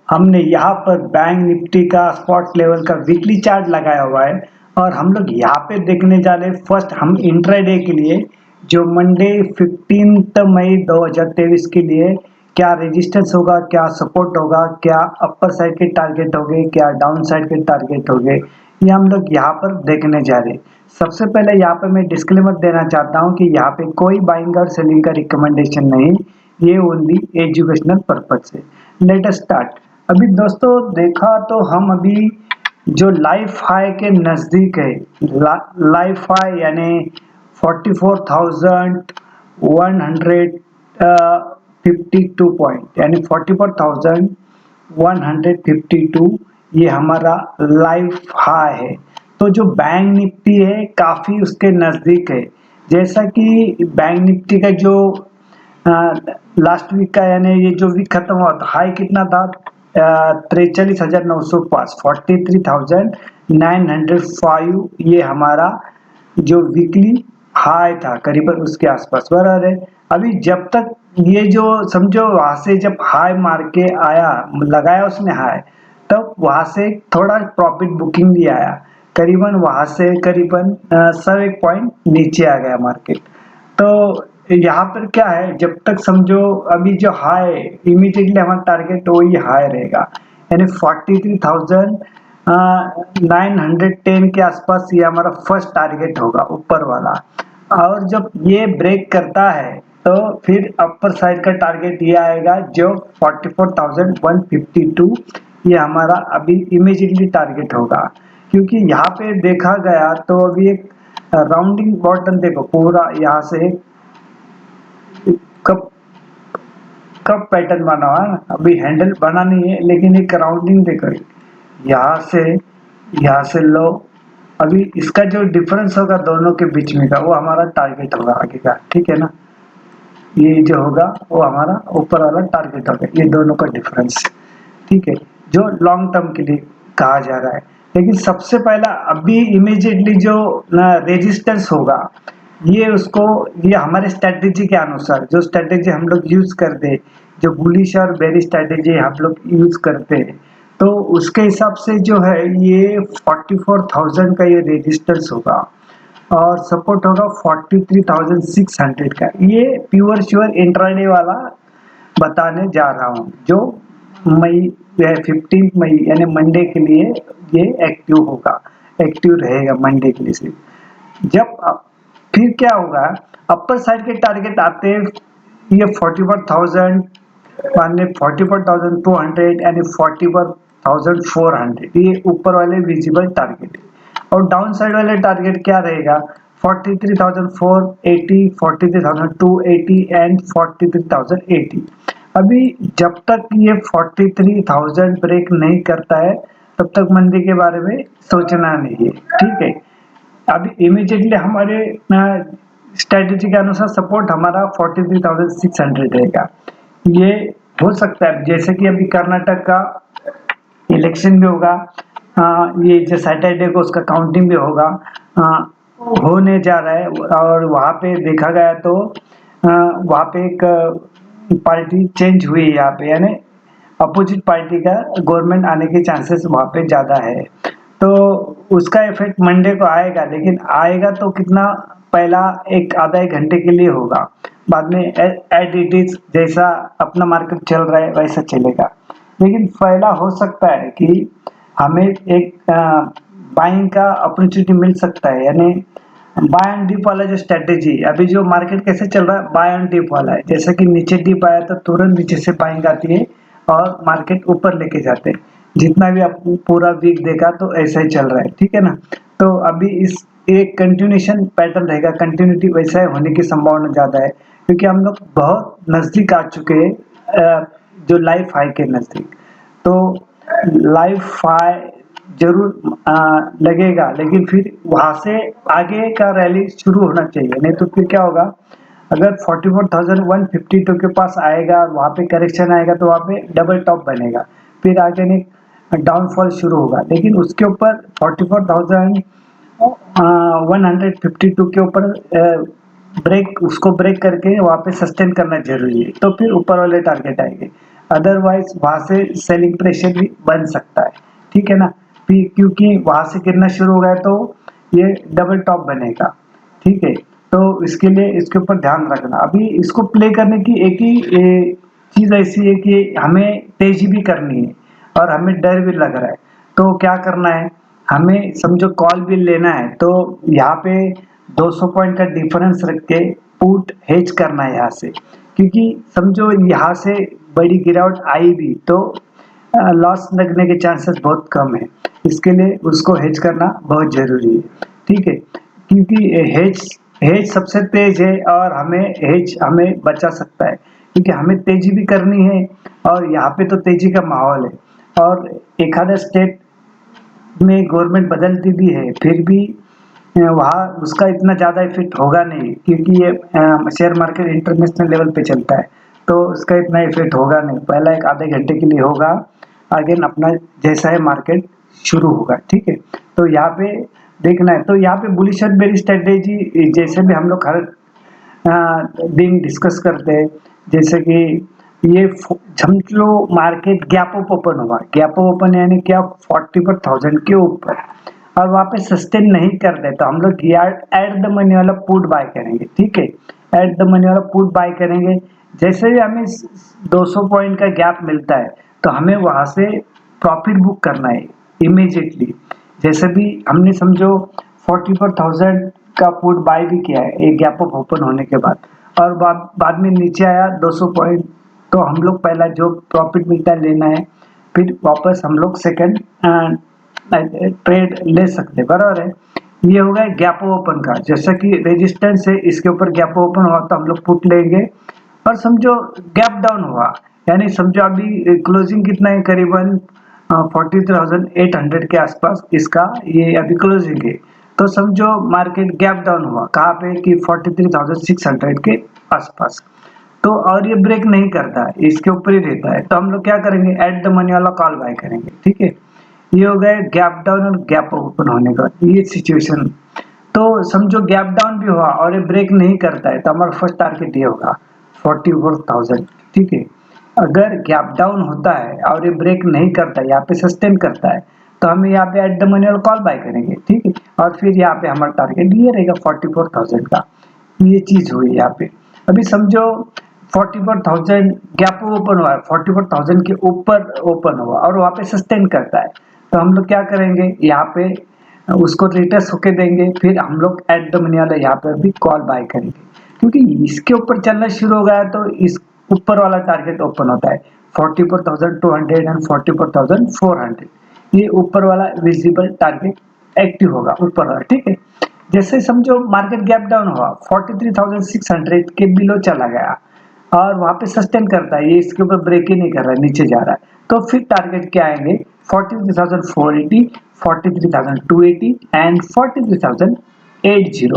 हमने यहाँ पर बैंक निफ्टी का स्पॉट लेवल का वीकली चार्ट लगाया हुआ है और हम लोग यहाँ पे देखने जा रहे हैं। फर्स्ट हम इंट्राडे के लिए जो मंडे 15 मई 2023 के लिए क्या रेजिस्टेंस होगा, क्या सपोर्ट होगा, क्या अपर साइड के टारगेट होंगे, क्या डाउन साइड के टारगेट होंगे, ये हम लोग यहाँ पर देखने जा रहे हैं। सबसे पहले यहाँ पे मैं डिस्क्लेमर देना चाहता हूँ कि यहाँ पे कोई बाइंग और सेलिंग का रिकमेंडेशन नहीं, ये ओनली एजुकेशनल पर्पज से। Let us start. अभी दोस्तों देखा तो हम अभी जो लाइफ हाई के नज़दीक है, लाइफ हाई यानी 44,152 पॉइंट यानी 44,152 ये हमारा लाइफ हाई है। तो जो बैंक निफ्टी है काफ़ी उसके नज़दीक है। जैसा कि बैंक निफ्टी का जो लास्ट वीक का यानी ये जो वीक खत्म हुआ था हाई कितना था, 43,905 43,905 ये हमारा जो वीकली हाई था करीबन उसके आसपास बराबर है। अभी जब तक ये जो समझो वहां से जब हाई मार के आया लगाया उसने हाई, तब वहां से थोड़ा प्रॉफिट बुकिंग भी आया, करीबन वहां से करीबन 101 पॉइंट नीचे आ गया मार्केट। तो यहाँ पर क्या है, जब तक समझो अभी जो हाई इमीडिएटली हमारा टारगेट वही हाई रहेगा यानी 43,910 के आसपास ये हमारा फर्स्ट टारगेट होगा ऊपर वाला। और जब ये ब्रेक करता है तो फिर अपर साइड का टारगेट ये आएगा जो 44,152 ये हमारा अभी इमीडिएटली टारगेट होगा। क्योंकि यहाँ पे देखा गया तो अभी एक राउंडिंग बॉटम देखो पूरा यहाँ से कब कब पैटर्न बना हुआ है, अभी हैंडल बना नहीं है लेकिन एक राउंडिंग देखो यहाँ से लो। अभी इसका जो डिफरेंस होगा दोनों के बीच में का वो हमारा टारगेट होगा आगे का, ठीक है ना। ये जो होगा वो हमारा ऊपर वाला टारगेट होगा, ये दोनों का डिफरेंस, ठीक है, जो लॉन्ग टर्म के लिए कहा जा रहा है। लेकिन सबसे पहला अभी इमीडिएटली जो रेजिस्टेंस होगा ये हमारे स्ट्रेटेजी के अनुसार जो स्ट्रेटेजी हम लोग यूज करते हैं, जो बुलिश और बेरिश स्ट्रेटेजी हम लोग यूज करते हैं, तो उसके हिसाब से जो है ये 44,000 का ये रेजिस्टेंस होगा और सपोर्ट होगा 43,600 का। ये प्योर श्योर इंट्राडे वाला बताने जा रहा हूँ जो मई 15 मई यानी मंडे के लिए ये एक्टिव होगा, एक्टिव रहेगा मंडे के लिए सिर्फ। फिर क्या होगा, अपर साइड के टारगेट आते हैं ये 44,000 माने 44,200 यानी 44,400 ये ऊपर वाले विजिबल टारगेट है। और डाउन साइड वाले टारगेट क्या रहेगा, 43,480 43,280 एंड 43,080। अभी जब तक ये 43,000 ब्रेक नहीं करता है तब तक मंदी के बारे में सोचना नहीं है, ठीक है। अभी इमीडिएटली हमारे स्ट्रेटेजी के अनुसार सपोर्ट हमारा 43,600 रहेगा। ये हो सकता है जैसे कि अभी कर्नाटक का इलेक्शन भी होगा, ये जो सैटरडे को उसका काउंटिंग भी होगा, होने जा रहा है और वहाँ पे देखा गया तो वहाँ पे एक पार्टी चेंज हुई है यहाँ पे यानी अपोजिट पार्टी का गवर्नमेंट आने के चांसेस वहाँ पे ज़्यादा है। तो उसका इफेक्ट मंडे को आएगा, लेकिन आएगा तो कितना, पहला एक आधा एक घंटे के लिए होगा, बाद में एज इट इज जैसा अपना मार्केट चल रहा है वैसा चलेगा। लेकिन पहला हो सकता है कि हमें एक बाइंग का अपॉर्चुनिटी मिल सकता है यानी बाय एंड डिप वाला जो स्ट्रेटेजी अभी जो मार्केट कैसे चल रहा है बाय एंड डिप वाला है। जैसे कि नीचे डिप आया तो तुरंत नीचे से बाइंग आती है और मार्केट ऊपर लेके जाते हैं। जितना भी आप पूरा वीक देखा तो ऐसा ही चल रहा है, ठीक है ना। तो अभी इस एक कंटिन्यूएशन पैटर्न रहेगा, कंटिन्यूटी वैसा ही होने की संभावना ज़्यादा है क्योंकि हम लोग बहुत नज़दीक आ चुके हैं जो लाइफ हाई के नज़दीक। तो लाइफ हाई जरूर लगेगा, लेकिन फिर वहां से आगे का रैली शुरू होना चाहिए, नहीं तो फिर क्या होगा, अगर 44,152 के पास आएगा और वहाँ पे करेक्शन आएगा तो वहाँ पे डबल टॉप बनेगा, फिर आगे नहीं डाउनफॉल शुरू होगा। लेकिन उसके ऊपर 44,152 के ऊपर ब्रेक उसको ब्रेक करके वहाँ पे सस्टेन करना जरूरी है, तो फिर ऊपर वाले टारगेट आएंगे। अदरवाइज वहां से सेलिंग प्रेशर भी बन सकता है, ठीक है ना। क्योंकि वहां से गिरना शुरू हो गया तो ये डबल टॉप बनेगा, ठीक है। तो इसके लिए इसके ऊपर ध्यान रखना। अभी इसको प्ले करने की एक ही चीज ऐसी है कि हमें तेजी भी करनी है और हमें डर भी लग रहा है। तो क्या करना है, हमें समझो कॉल भी लेना है तो यहाँ पे 200 पॉइंट का डिफरेंस रख के पुट हेज करना है यहाँ से, क्योंकि समझो यहाँ से बड़ी गिरावट आई भी तो लॉस लगने के चांसेस बहुत कम है। इसके लिए उसको हेज करना बहुत जरूरी है, ठीक है। क्योंकि हेज हेज सबसे तेज है और हेज हमें बचा सकता है, क्योंकि हमें तेजी भी करनी है और यहाँ पे तो तेजी का माहौल है। और एक आधा स्टेट में गवर्नमेंट बदलती भी है फिर भी वहाँ उसका इतना ज़्यादा इफेक्ट होगा नहीं, क्योंकि ये शेयर मार्केट इंटरनेशनल लेवल पे चलता है तो उसका इतना इफेक्ट होगा नहीं। पहला एक आधे घंटे के लिए होगा, अगेन अपना जैसा है मार्केट शुरू होगा, ठीक है। तो यहाँ पे देखना है, तो यहाँ पे बुलिश और बेरिश स्ट्रेटेजी जैसे भी हम लोग हर दिन डिस्कस करते हैं, जैसे कि ये समझ लो मार्केट गैप अप ओपन हुआ, गैप अप ओपन यानी क्या 44,000 के ऊपर और वहाँ पे सस्टेन नहीं कर दे तो हम लोग एट द मनी वाला पुट बाय करेंगे, ठीक है। एट द मनी वाला पुट बाय करेंगे, जैसे भी हमें 200 पॉइंट का गैप मिलता है तो हमें वहां से प्रॉफिट बुक करना है इमीडिएटली। जैसे भी हमने समझो 44,000 का पुट बाय भी किया है एक गैप अप ओपन होने के बाद और बाद में नीचे आया 200 पॉइंट, तो हम लोग पहला जो प्रॉफिट मिलता है लेना है, फिर वापस हम लोग सेकंड ट्रेड ले सकते, बराबर है। ये हो गया गैप ओपन का, जैसा कि रेजिस्टेंस है इसके ऊपर गैप ओपन हुआ तो हम लोग पुट लेंगे। और समझो गैप डाउन हुआ, यानी समझो अभी क्लोजिंग कितना है, करीबन 43,800 के आसपास इसका ये अभी क्लोजिंग है। तो समझो मार्केट गैप डाउन हुआ कहाँ पे कि 43,600 के आसपास, तो और ये ब्रेक नहीं करता है, इसके ऊपर ही रहता है, तो हम लोग क्या करेंगे, एट द मनी वाला कॉल बाय करेंगे, ठीक है। ये हो गया गैप डाउन और गैप ओपन होने का ये सिचुएशन। तो समझो गैप डाउन भी हुआ और ये ब्रेक नहीं करता है तो हमारा फर्स्ट टारगेट ये होगा 44,000, ठीक है। अगर गैप डाउन होता है और ये ब्रेक नहीं करता है, यहाँ पे सस्टेन करता है, तो हम यहाँ पे एट द मनी वाला कॉल बाय करेंगे, ठीक है। और फिर यहाँ पे हमारा टारगेट ये रहेगा 44,000 का। ये चीज हुई यहाँ पे। अभी समझो 44,000 गैप ओपन हुआ है, 44,000 के ऊपर ओपन हुआ और वहां पे सस्टेन करता है, तो हम लोग क्या करेंगे, यहाँ पे उसको रिटेस्ट होके देंगे, फिर हम लोग एट द मनी वाला यहाँ पे भी कॉल बाय करेंगे, क्योंकि इसके ऊपर चलना शुरू हो गया तो इस ऊपर वाला टारगेट ओपन होता है 44,200 एंड 44,400, ये ऊपर वाला विजिबल टारगेट एक्टिव होगा ऊपर वाला, ठीक है। जैसे समझो मार्केट गैप डाउन हुआ 43,600 के बिलो चला गया और वहां पे सस्टेन करता है, ये इसके ऊपर ब्रेक ही नहीं कर रहा है, नीचे जा रहा है, तो फिर टारगेट क्या आएंगे 43,480, 43,280 एंड 43,080,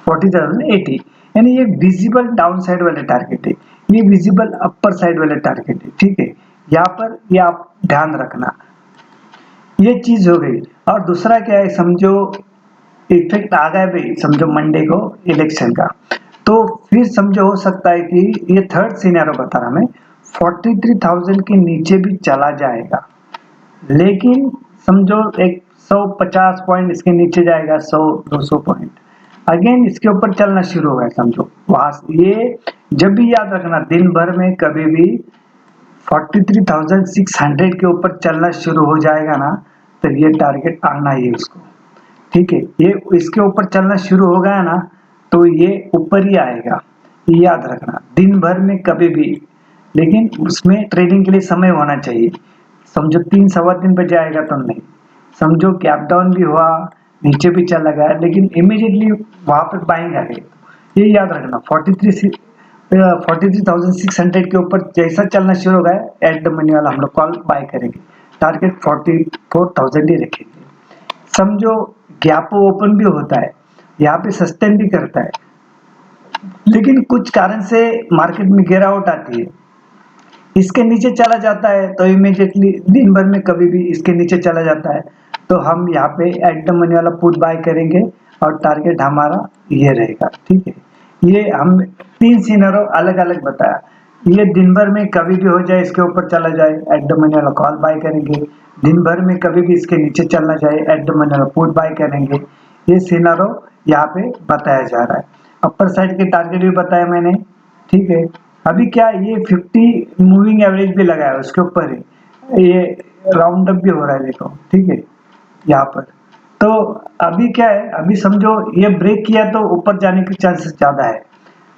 40,080, यानी ये विजिबल डाउन साइड वाले टारगेट है, ये विजिबल अपर साइड वाले टारगेट है, ठीक है। यहाँ पर ये आप ध्यान रखना, ये चीज हो गई। और दूसरा क्या है, समझो इफेक्ट आ गया भाई, समझो मंडे को इलेक्शन का, तो फिर समझो हो सकता है कि ये थर्ड सिनेरियो बता रहा मैं 43,000 के नीचे भी चला जाएगा, लेकिन समझो 150 पॉइंट इसके नीचे जाएगा, 100-200 पॉइंट अगेन इसके ऊपर चलना शुरू होगा, समझो वहां ये जब भी याद रखना दिन भर में कभी भी 43,600 के ऊपर चलना शुरू हो जाएगा ना, तो ये टारगेट आना ही है उसको, ठीक है। ये इसके ऊपर चलना शुरू हो गया ना तो ये ऊपर ही आएगा, ये याद रखना दिन भर में कभी भी, लेकिन उसमें ट्रेडिंग के लिए समय होना चाहिए। समझो 3-3:15 पे जाएगा तो नहीं, समझो गैप डाउन भी हुआ नीचे भी चला गया लेकिन इमीडिएटली वहां पर बाइंग आ गई, ये याद रखना 43,600 के ऊपर जैसा चलना शुरू हो गया एट द मनी वाला हम लोग कॉल बाय करेंगे, टारगेट 44,000 ही रखेंगे। समझो गैप ओपन भी होता है, यहाँ पे सस्टेन भी करता है, लेकिन कुछ कारण से मार्केट में गिरावट आती है, इसके नीचे चला जाता है तो इमीडिएटली दिन भर में कभी भी इसके नीचे चला जाता है तो हम यहाँ पे एट द मनी वाला पुट बाय करेंगे और टारगेट हमारा ये रहेगा, ठीक है। ये हम 3 सिनेरियो अलग अलग बताया, ये दिन भर में कभी भी हो जाए इसके ऊपर चला जाए, एट द मनी वाला कॉल बाय करेंगे। दिन भर में कभी भी इसके नीचे चलना जाए, एट द मनी वाला पुट बाय करेंगे। ये सिनारो यहाँ पे बताया जा रहा है। अपर साइड के टारगेट भी बताया मैंने, ठीक है। अभी क्या ये 50 मूविंग एवरेज भी लगा है उसके ऊपर ही, ये राउंड अप भी हो रहा है देखो, ठीक है यहाँ पर। तो अभी क्या है, अभी समझो ये ब्रेक किया तो ऊपर जाने के चांसेस ज्यादा है,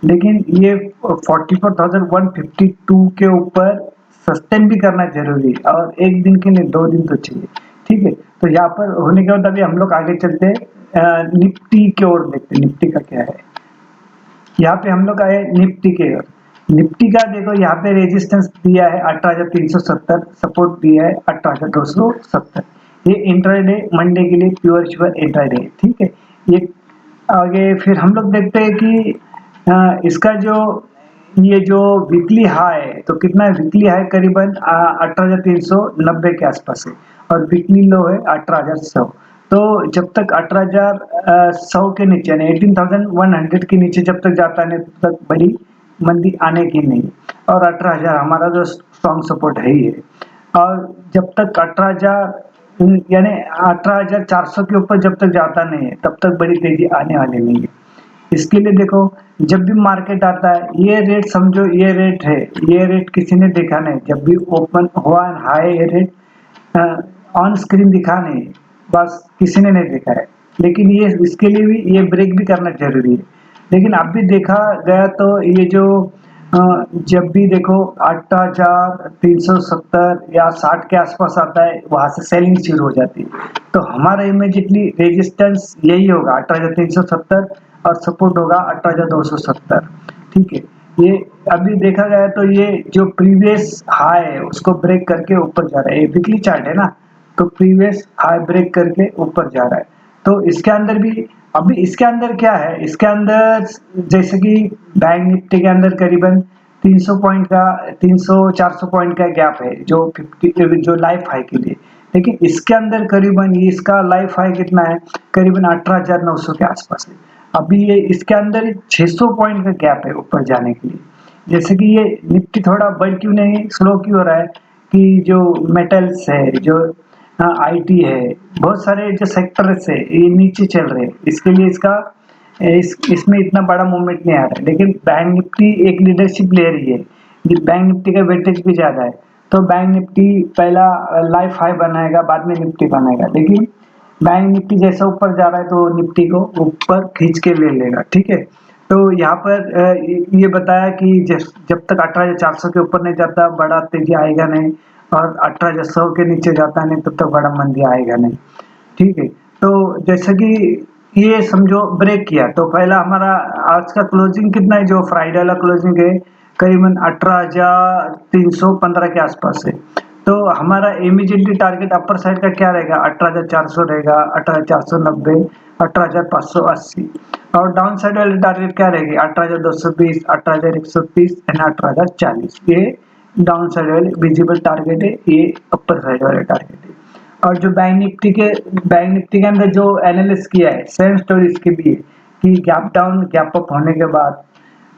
लेकिन ये 44,152 के ऊपर सस्टेन भी करना जरूरी है, और एक दिन के लिए 2 दिन तो चाहिए, ठीक है। तो यहाँ पर होने के बाद अभी हम लोग आगे चलते हैं, निफ्टी की ओर देखते हैं निफ्टी का क्या है। यहाँ पे हम लोग आए निफ्टी के ओर। निफ्टी का देखो यहाँ पे रेजिस्टेंस दिया है 18,370, सपोर्ट दिया है 18,270। ये इंट्राडे मंडे के लिए प्योर श्योर इंट्राडे, ठीक है। ये आगे फिर हम लोग देखते हैं कि इसका जो ये जो वीकली हाई है, तो कितना है वीकली हाई, करीबन 18,390 के आसपास है, और वीकली लो है 18,100। तो जब तक 18,100 के नीचे यानी 18,100 के नीचे जब तक जाता है तब तक बड़ी मंदी आने की नहीं, और 18,000 हमारा जो स्ट्रॉन्ग सपोर्ट है ही है। और जब तक 18,000 यानी 18,400 के ऊपर जब तक जाता नहीं है तब तक बड़ी तेजी आने वाली नहीं है। इसके लिए देखो, जब भी मार्केट आता है ये रेट समझो, ये रेट है, ये रेट किसी ने देखा नहीं, जब भी ओपन हुआ हाई ये रेट ऑन स्क्रीन दिखा नहीं, बस किसी ने नहीं देखा है। लेकिन ये इसके लिए भी ये ब्रेक भी करना जरूरी है। लेकिन अब भी देखा गया तो ये जो जब भी देखो 18,370 या 60 के आसपास आता है, वहां से सेलिंग शुरू हो जाती है। तो हमारा इमीडिएटली रेजिस्टेंस यही होगा 18,370, और सपोर्ट होगा 18,270, ठीक है। ये अभी देखा गया तो ये जो प्रीवियस हाई है उसको ब्रेक करके ऊपर जा रहा है, ये वीकली चार्ट है ना, तो प्रीवियस हाई ब्रेक करके ऊपर जा रहा है। तो इसके अंदर भी अभी इसके अंदर क्या है, इसके अंदर जैसे कि बैंक निफ्टी के अंदर करीबन 300 पॉइंट का 300-400 पॉइंट का गैप है जो 50 जो लाइफ हाई के लिए। लेकिन इसके अंदर करीबन ये इसका लाइफ हाई कितना है, करीबन 18,900 के आसपास है। अभी ये इसके अंदर 600 पॉइंट का गैप है ऊपर जाने के लिए। जैसे कि ये निफ्टी थोड़ा बढ़ क्यों नहीं, स्लो क्यों हो रहा है, कि जो मेटल्स है, जो आईटी है, बहुत सारे जो सेक्टर्स है ये नीचे चल रहे हैं, इसके लिए इसमें इतना बड़ा मूवमेंट नहीं आ रहा है। लेकिन बैंक निफ्टी एक लीडरशिप ले रही है, बैंक निफ्टी का वेटेज भी ज्यादा है, तो बैंक निफ्टी पहला लाइफ हाई बनाएगा, बाद में निफ्टी बनाएगा। लेकिन बैंक निफ्टी जैसा ऊपर जा रहा है तो निफ्टी को ऊपर खींच के ले लेगा, ठीक है। तो यहाँ पर ये बताया कि जब तक 18,400 के ऊपर नहीं जाता बड़ा तेजी आएगा नहीं, और 18,100 के नीचे जाता नहीं तब तक बड़ा मंदी आएगा नहीं, ठीक है। तो जैसे कि ये समझो ब्रेक किया, तो पहला हमारा आज का क्लोजिंग कितना है, जो फ्राइडे वाला क्लोजिंग है करीबन 18,315 के आसपास है। तो हमारा इमीडिएटली टारगेट अपर साइड का क्या रहेगा, 18,400 रहेगा, 18,490, 18,580। और डाउन साइड वाले टारगेट क्या रहेगी, 18,220, 18,130 एंड 18,040। ये डाउन साइड वाले विजिबल टारगेट है, ये अपर साइड वाले टारगेट है। और जो बैंक निफ्टी के अंदर जो एनालिसिस किया है, सेम स्टोरी इसकी भी है कि गैप डाउन गैप अप होने के बाद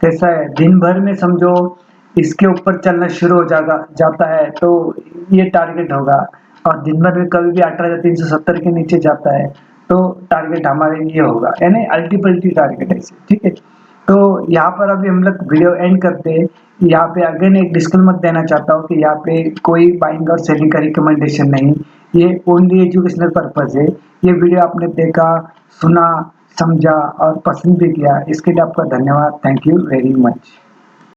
कैसा है, दिन भर में समझो इसके ऊपर चलना शुरू हो जाता है तो ये टारगेट होगा, और दिन भर में कभी भी 18,370 के नीचे जाता है तो टारगेट हमारे ये होगा, यानी अल्टीपल्टी टारगेट है, ठीक है। तो यहाँ पर अभी हम लोग वीडियो एंड करते हैं। यहाँ पे अगेन एक डिस्क्लेमर देना चाहता हूँ कि यहाँ पे कोई बाइंग और सेलिंग का रिकमेंडेशन नहीं, ये ओनली एजुकेशनल पर्पज है। ये वीडियो आपने देखा, सुना, समझा और पसंद भी किया, इसके लिए आपका धन्यवाद। Thank you very much.